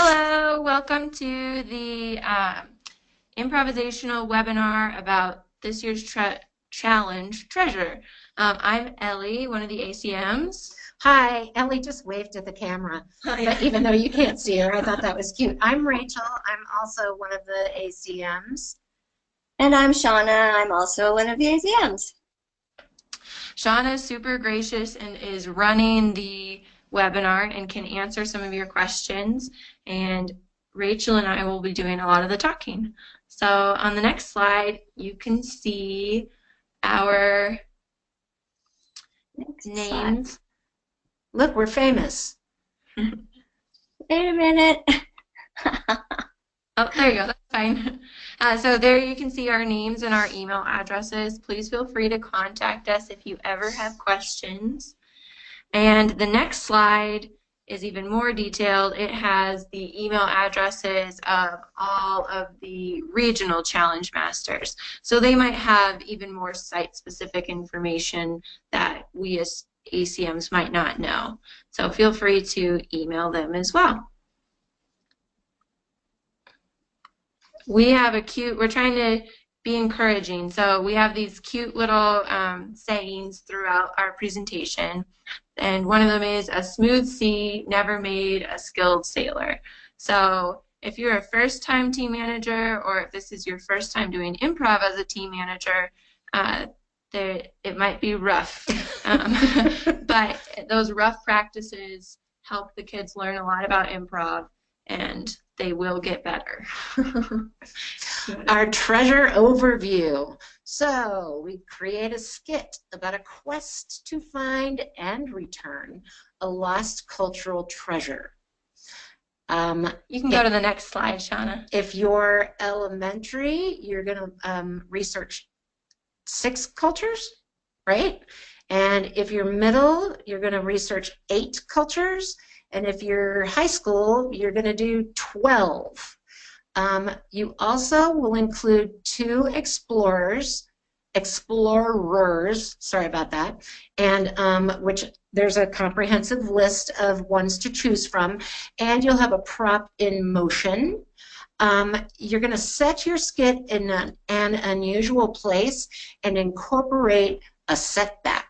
Hello, welcome to the improvisational webinar about this year's challenge, Treasure. I'm Ellie, one of the ACMs. Hi, Ellie just waved at the camera, but even though you can't see her, I thought that was cute. I'm Rachel. I'm also one of the ACMs. And I'm Shauna. I'm also one of the ACMs. Shauna is super gracious and is running the webinar and can answer some of your questions. And Rachel and I will be doing a lot of the talking. So on the next slide, you can see our names. Look, we're famous. Wait a minute. Oh, there you go. That's fine. So there you can see our names and our email addresses. Please feel free to contact us if you ever have questions. And the next slide is even more detailed. It has the email addresses of all of the regional challenge masters. So they might have even more site-specific information that we as ACMs might not know. So feel free to email them as well. We have we're trying to be encouraging. So we have these cute little sayings throughout our presentation. And one of them is, a smooth sea never made a skilled sailor. So if you're a first-time team manager, or if this is your first time doing improv as a team manager, it might be rough. But those rough practices help the kids learn a lot about improv, and they will get better. Our treasure overview. So we create a skit about a quest to find and return a lost cultural treasure. You can go to the next slide, Shauna. If you're elementary, you're going to research 6 cultures, right? And if you're middle, you're going to research 8 cultures. And if you're high school, you're going to do 12. You also will include 2 explorers, sorry about that, and which there's a comprehensive list of ones to choose from, and you'll have a prop in motion. You're going to set your skit in an unusual place and incorporate a setback.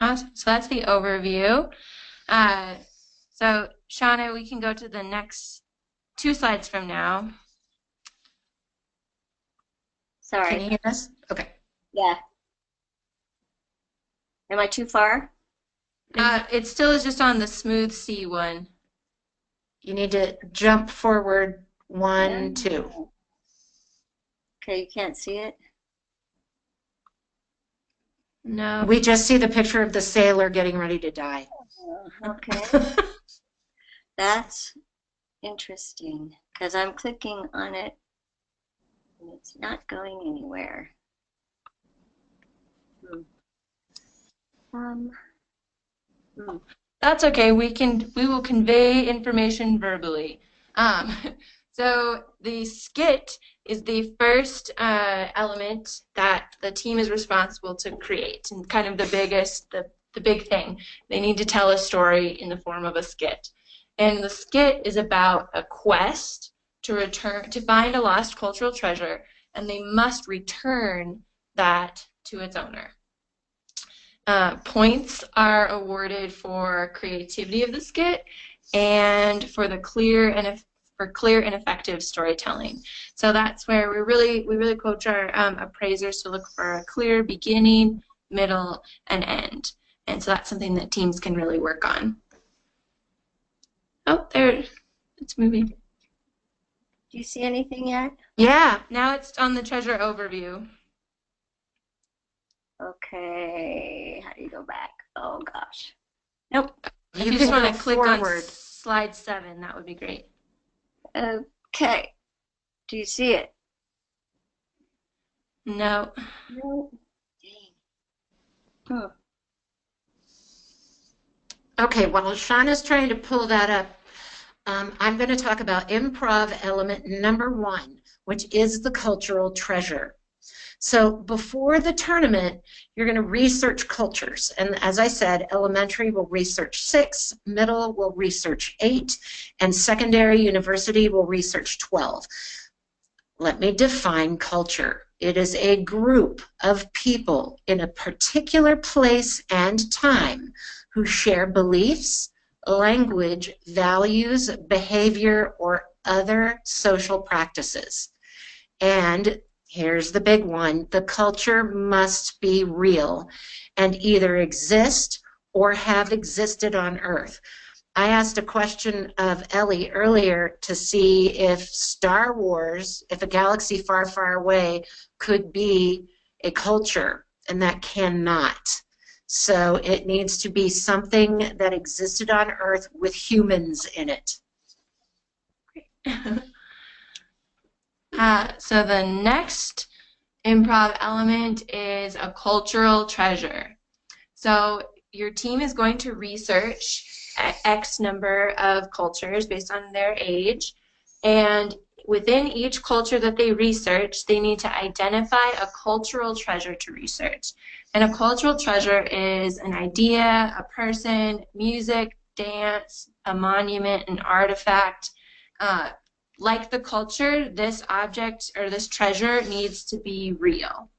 Awesome. So that's the overview. So Shauna, we can go to the next 2 slides from now. Sorry. Can you hear us? Okay. Yeah. Am I too far? It still is just on the smooth sea one. You need to jump forward 1, 2. Okay, you can't see it? No. We just see the picture of the sailor getting ready to die. Okay. That's interesting, because I'm clicking on it and it's not going anywhere. That's okay. We will convey information verbally. So the skit is the first element that the team is responsible to create, and kind of the big thing. They need to tell a story in the form of a skit. And the skit is about a quest to find a lost cultural treasure, and they must return that to its owner. Points are awarded for creativity of the skit and for the clear and effective storytelling. So that's where we really coach our appraisers to look for a clear beginning, middle, and end. And so that's something that teams can really work on. Oh, there, it's moving. Do you see anything yet? Yeah, now it's on the treasure overview. Okay, how do you go back? Oh gosh. Nope. If you just want to click on slide 7, that would be great. Okay. Do you see it? No. No. Dang. Okay, while Shauna's trying to pull that up, I'm going to talk about improv element number 1, which is the cultural treasure. So before the tournament, you're going to research cultures. And as I said, elementary will research 6, middle will research 8, and secondary university will research 12. Let me define culture. It is a group of people in a particular place and time who share beliefs, language, values, behavior, or other social practices. And here's the big one: the culture must be real and either exist or have existed on Earth. I asked a question of Ellie earlier to see if Star Wars, if a galaxy far, far away, could be a culture, and that cannot. So it needs to be something that existed on Earth with humans in it. So the next improv element is a cultural treasure. So your team is going to research X number of cultures based on their age, and within each culture that they research, they need to identify a cultural treasure to research. And a cultural treasure is an idea, a person, music, dance, a monument, an artifact. Like the culture, this object or this treasure needs to be real.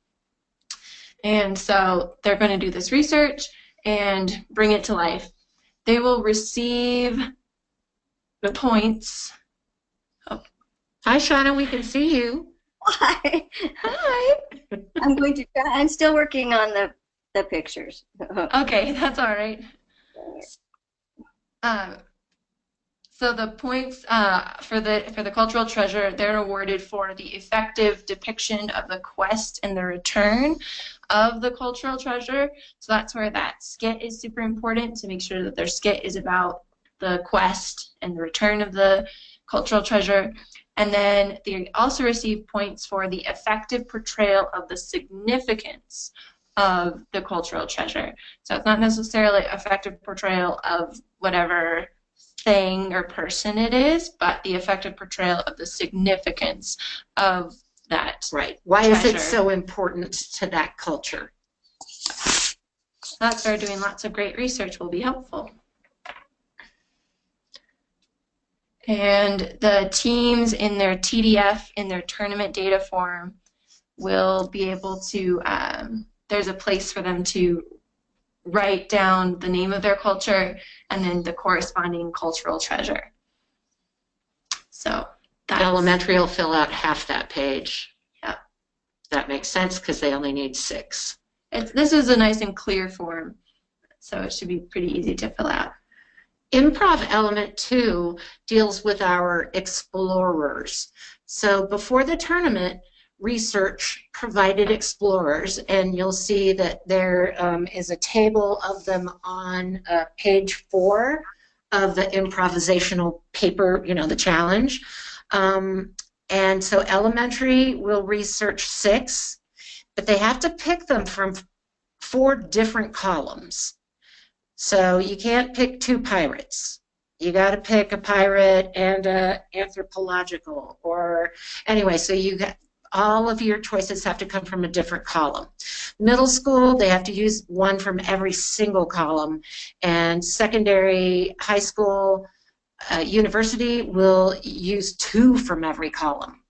And so they're going to do this research and bring it to life. They will receive the points. Oh. Hi, Shauna, we can see you. Hi. Hi. I'm going to try. I'm still working on the pictures. Okay, that's all right. So the points for the cultural treasure, they're awarded for the effective depiction of the quest and the return of the cultural treasure. So that's where that skit is super important, to make sure that their skit is about the quest and the return of the cultural treasure. And then they also receive points for the effective portrayal of the significance of the cultural treasure. So it's not necessarily effective portrayal of whatever thing or person it is, but the effective portrayal of the significance of that. Right. Why treasure. Is it so important to that culture? That's where doing lots of great research will be helpful. And the teams in their TDF, in their tournament data form, will be able to, there's a place for them to write down the name of their culture and then the corresponding cultural treasure. So that's, elementary will fill out half that page. Yeah. That makes sense because they only need 6. This is a nice and clear form, so it should be pretty easy to fill out. Improv element 2 deals with our explorers. So before the tournament, research provided explorers, and you'll see that there is a table of them on page 4 of the improvisational paper, the challenge. And so elementary will research 6, but they have to pick them from 4 different columns. So you can't pick 2 pirates. You got to pick a pirate and a anthropological, or anyway, so you got all of your choices have to come from a different column. Middle school, they have to use 1 from every single column, and secondary, high school, university will use 2 from every column.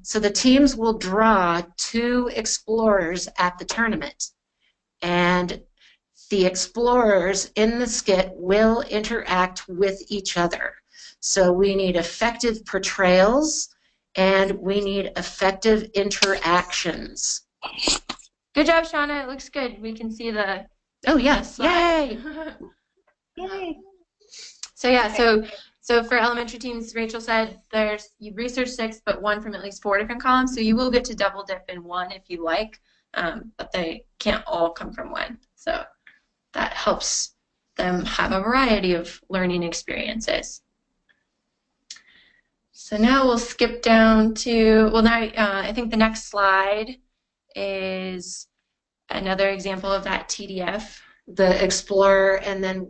So the teams will draw 2 explorers at the tournament, and the explorers in the skit will interact with each other. So we need effective portrayals, and we need effective interactions. Good job, Shauna. It looks good. We can see the. Oh yes! Yay! Yay! So yeah, so for elementary teams, Rachel said you research 6, but 1 from at least 4 different columns. So you will get to double dip in 1 if you like, but they can't all come from 1. So that helps them have a variety of learning experiences. So now we'll skip down to, well, now I think the next slide is another example of that TDF. The explorer, and then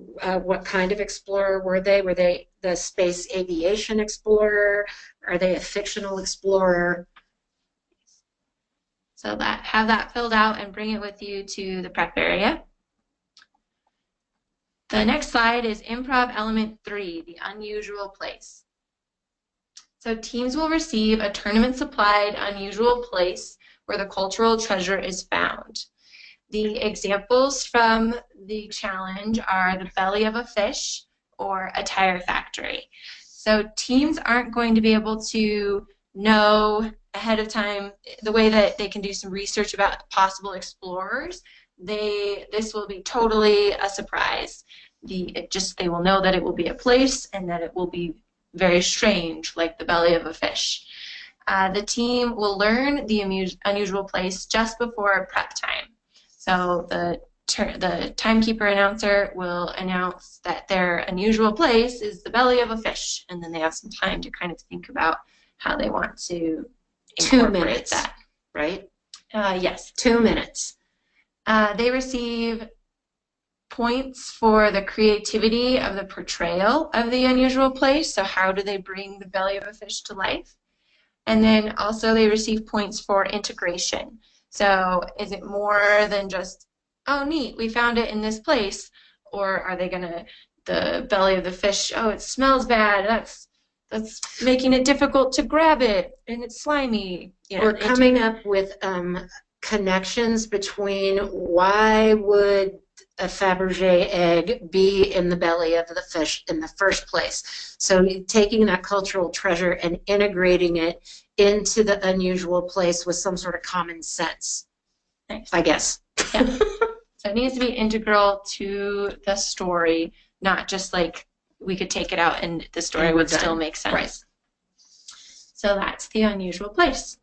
what kind of explorer were they? Were they the space aviation explorer? Are they a fictional explorer? So have that filled out and bring it with you to the prep area. The next slide is Improv Element 3, the unusual place. So teams will receive a tournament-supplied unusual place where the cultural treasure is found. The examples from the challenge are the belly of a fish or a tire factory. So teams aren't going to be able to know ahead of time the way that they can do some research about possible explorers. This will be totally a surprise. They will know that it will be a place and that it will be very strange, like the belly of a fish. The team will learn the unusual place just before prep time. So the timekeeper announcer will announce that their unusual place is the belly of a fish, and then they have some time to kind of think about how they want to incorporate 2 minutes, that. right? Yes. 2 minutes. They receive points for the creativity of the portrayal of the unusual place. So how do they bring the belly of a fish to life? And then also they receive points for integration. So is it more than just, oh, neat, we found it in this place? Or are they gonna, the belly of the fish, oh, it smells bad, that's making it difficult to grab it, and it's slimy. We're coming up with connections between why would a Fabergé egg be in the belly of the fish in the first place. So taking that cultural treasure and integrating it into the unusual place with some sort of common sense, Nice. I guess. Yeah. So it needs to be integral to the story, not just like we could take it out and the story And we're would still done. make sense. Right. So that's the unusual place.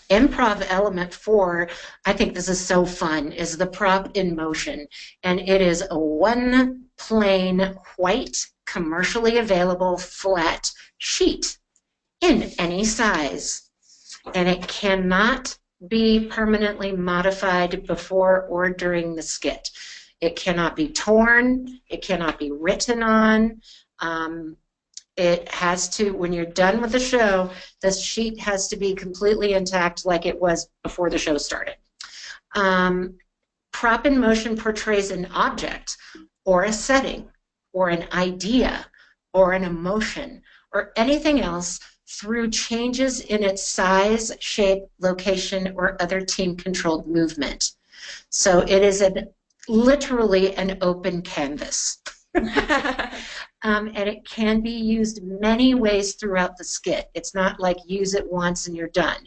Improv element 4, I think this is so fun, is the prop in motion. And it is a one plain white commercially available flat sheet in any size. And it cannot be permanently modified before or during the skit. It cannot be torn. It cannot be written on. It has to, when you're done with the show, the sheet has to be completely intact like it was before the show started. Prop in motion portrays an object or a setting or an idea or an emotion or anything else through changes in its size, shape, location, or other team-controlled movement. So it is literally an open canvas. And it can be used many ways throughout the skit. It's not like use it once and you're done.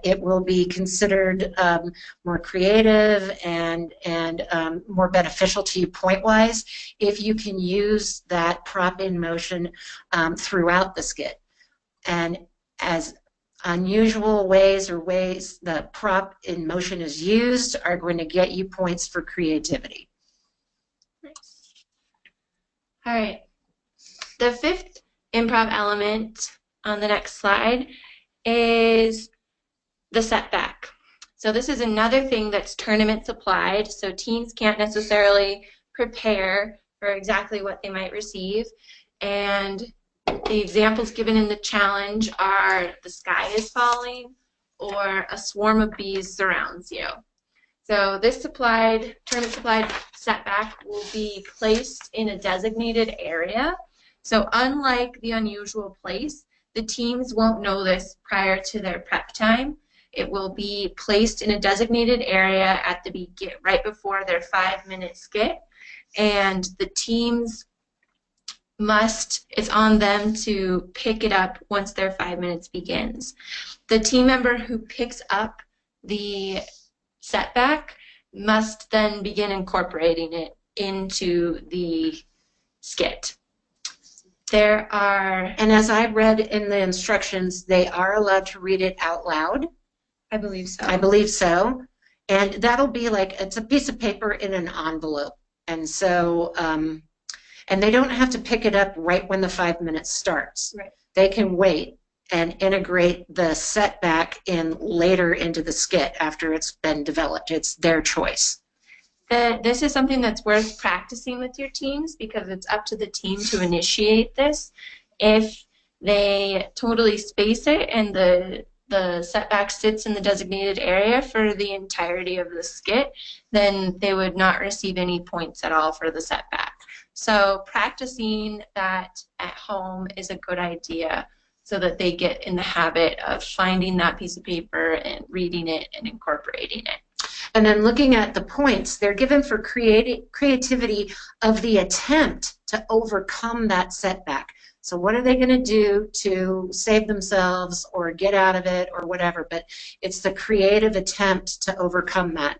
It will be considered more creative and more beneficial to you point-wise if you can use that prop in motion throughout the skit. And as unusual ways or ways the prop in motion is used are going to get you points for creativity. All right. The fifth improv element on the next slide is the setback. So this is another thing that's tournament supplied, so teams can't necessarily prepare for exactly what they might receive. And the examples given in the challenge are the sky is falling or a swarm of bees surrounds you. So this tournament supplied setback will be placed in a designated area. So unlike the unusual place, the teams won't know this prior to their prep time. It will be placed in a designated area at the right before their 5-minute skit, and the teams it's on them to pick it up once their 5 minutes begins. The team member who picks up the setback must then begin incorporating it into the skit. And as I read in the instructions, they are allowed to read it out loud. I believe so. I believe so. And that'll be like, it's a piece of paper in an envelope. And so, and they don't have to pick it up right when the 5 minutes starts. Right. They can wait and integrate the setback in later into the skit after it's been developed. It's their choice. This is something that's worth practicing with your teams because it's up to the team to initiate this. If they totally space it and the the setback sits in the designated area for the entirety of the skit, then they would not receive any points at all for the setback. So practicing that at home is a good idea so that they get in the habit of finding that piece of paper and reading it and incorporating it. And then looking at the points, they're given for creativity of the attempt to overcome that setback. So what are they going to do to save themselves or get out of it or whatever? But it's the creative attempt to overcome that.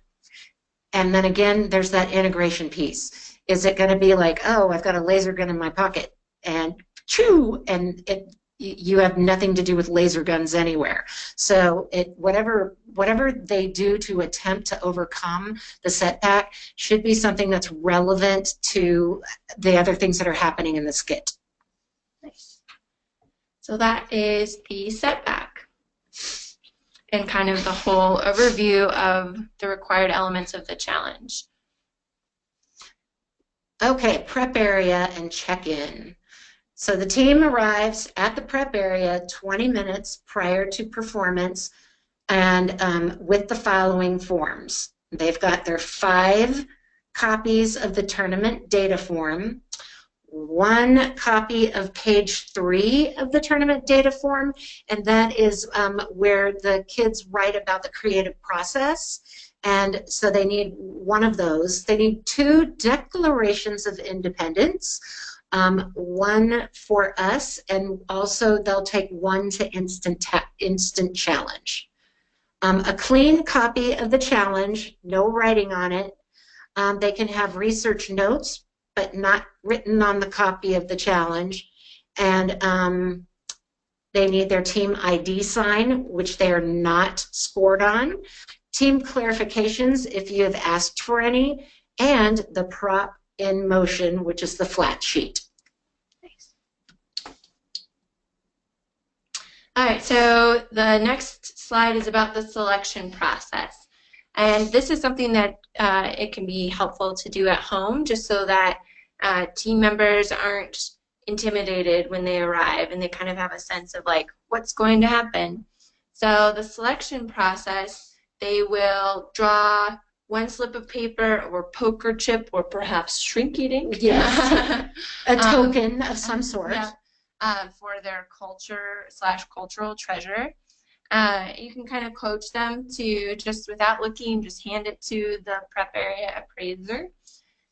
And then again, there's that integration piece. Is it going to be like, oh, I've got a laser gun in my pocket and chew, and you have nothing to do with laser guns anywhere. So whatever they do to attempt to overcome the setback should be something that's relevant to the other things that are happening in the skit. Nice. So that is the setback and kind of the whole overview of the required elements of the challenge. Okay, prep area and check-in. So the team arrives at the prep area 20 minutes prior to performance and with the following forms. They've got their 5 copies of the tournament data form, 1 copy of page 3 of the tournament data form, and that is where the kids write about the creative process. And so they need 1 of those. They need 2 declarations of independence. 1 for us, and also they'll take 1 to instant challenge. A clean copy of the challenge, no writing on it. They can have research notes, but not written on the copy of the challenge. And they need their team ID sign, which they are not scored on. Team clarifications, if you have asked for any, and the prop in motion, which is the flat sheet. Nice. All right, so the next slide is about the selection process. And this is something that it can be helpful to do at home, just so that team members aren't intimidated when they arrive and they kind of have a sense of like what's going to happen. So the selection process, they will draw 1 slip of paper or poker chip or perhaps Shrinky Dink. Yes. A token of some sort. Yeah, for their culture/cultural treasure. You can kind of coach them to just without looking, just hand it to the prep area appraiser.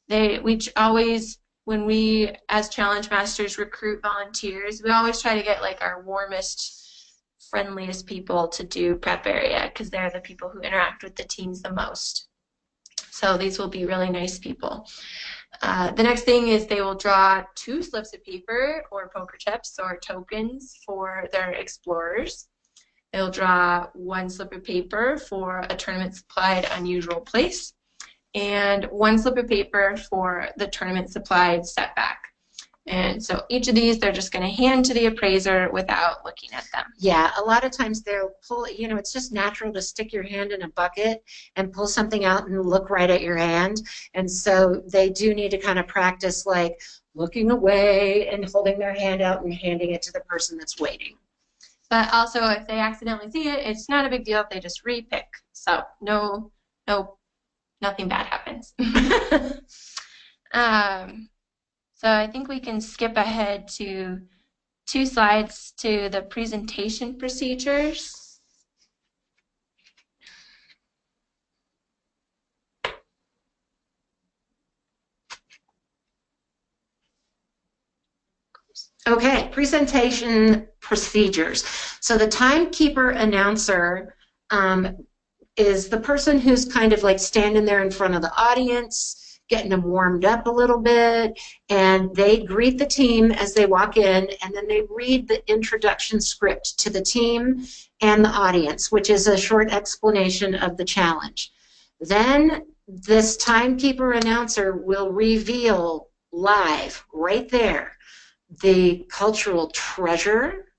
We always, when we as challenge masters recruit volunteers, we always try to get like our warmest, friendliest people to do prep area because they're the people who interact with the teams the most. So these will be really nice people. The next thing is they will draw 2 slips of paper or poker chips or tokens for their explorers. They'll draw 1 slip of paper for a tournament supplied unusual place and 1 slip of paper for the tournament supplied setback. And so each of these, they're just going to hand to the appraiser without looking at them. Yeah, a lot of times they'll pull, it's just natural to stick your hand in a bucket and pull something out and look right at your hand. And so they do need to kind of practice like looking away and holding their hand out and handing it to the person that's waiting. But also, if they accidentally see it, it's not a big deal if they just repick. So nothing bad happens. So I think we can skip ahead to 2 slides to the presentation procedures. Okay, presentation procedures. So the timekeeper announcer is the person who's kind of like standing there in front of the audience, getting them warmed up a little bit, and they greet the team as they walk in, and then they read the introduction script to the team and the audience, which is a short explanation of the challenge. Then this timekeeper announcer will reveal live, right there, the cultural treasure,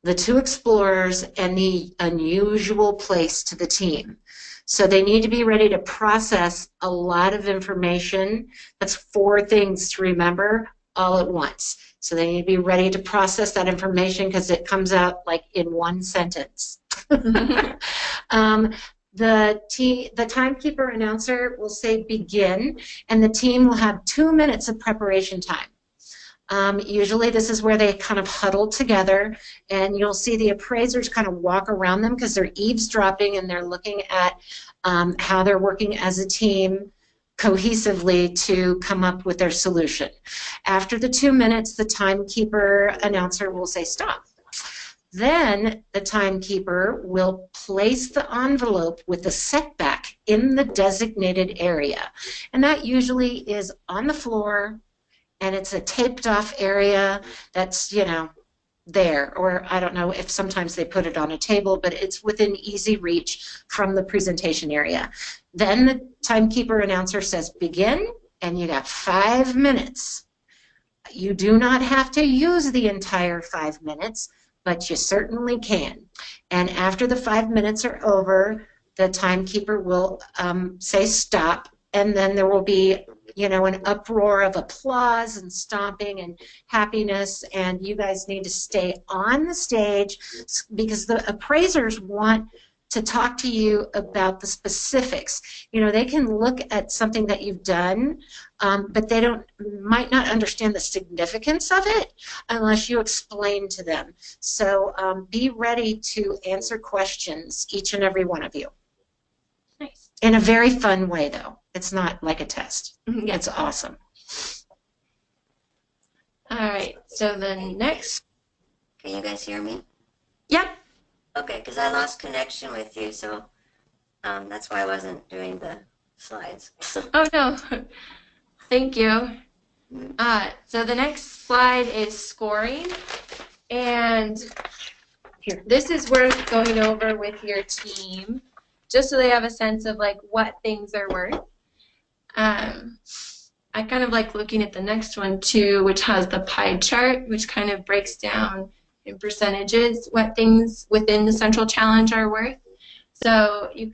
the 2 explorers, and the unusual place to the team. So they need to be ready to process a lot of information. That's 4 things to remember all at once. So they need to be ready to process that information because it comes out like in 1 sentence. um, the timekeeper announcer will say begin, and the team will have 2 minutes of preparation time. Usually this is where they kind of huddle together, and you'll see the appraisers kind of walk around them because they're eavesdropping and they're looking at how they're working as a team cohesively to come up with their solution. After the 2 minutes, the timekeeper announcer will say stop. Then the timekeeper will place the envelope with the setback in the designated area. And that usually is on the floor, and it's a taped off area that's, you know, there. Or I don't know if sometimes they put it on a table, but it's within easy reach from the presentation area. Then the timekeeper announcer says begin, and you got 5 minutes. You do not have to use the entire 5 minutes, but you certainly can. And after the 5 minutes are over, the timekeeper will say stop, and then there will be, you know, an uproar of applause and stomping and happiness, and you guys need to stay on the stage because the appraisers want to talk to you about the specifics. You know, they can look at something that you've done, but they might not understand the significance of it unless you explain to them. So be ready to answer questions, each and every one of you. Nice. In a very fun way, though. It's not like a test. Yeah. It's awesome. All right, so the next, Can you guys hear me? yep. Okay, because I lost connection with you, so that's why I wasn't doing the slides. Oh, no. Thank you. So the next slide is scoring. And here, this is worth going over with your team, just so they have a sense of like what things are worth. I kind of like looking at the next one too, which has the pie chart, which kind of breaks down in percentages what things within the central challenge are worth. So you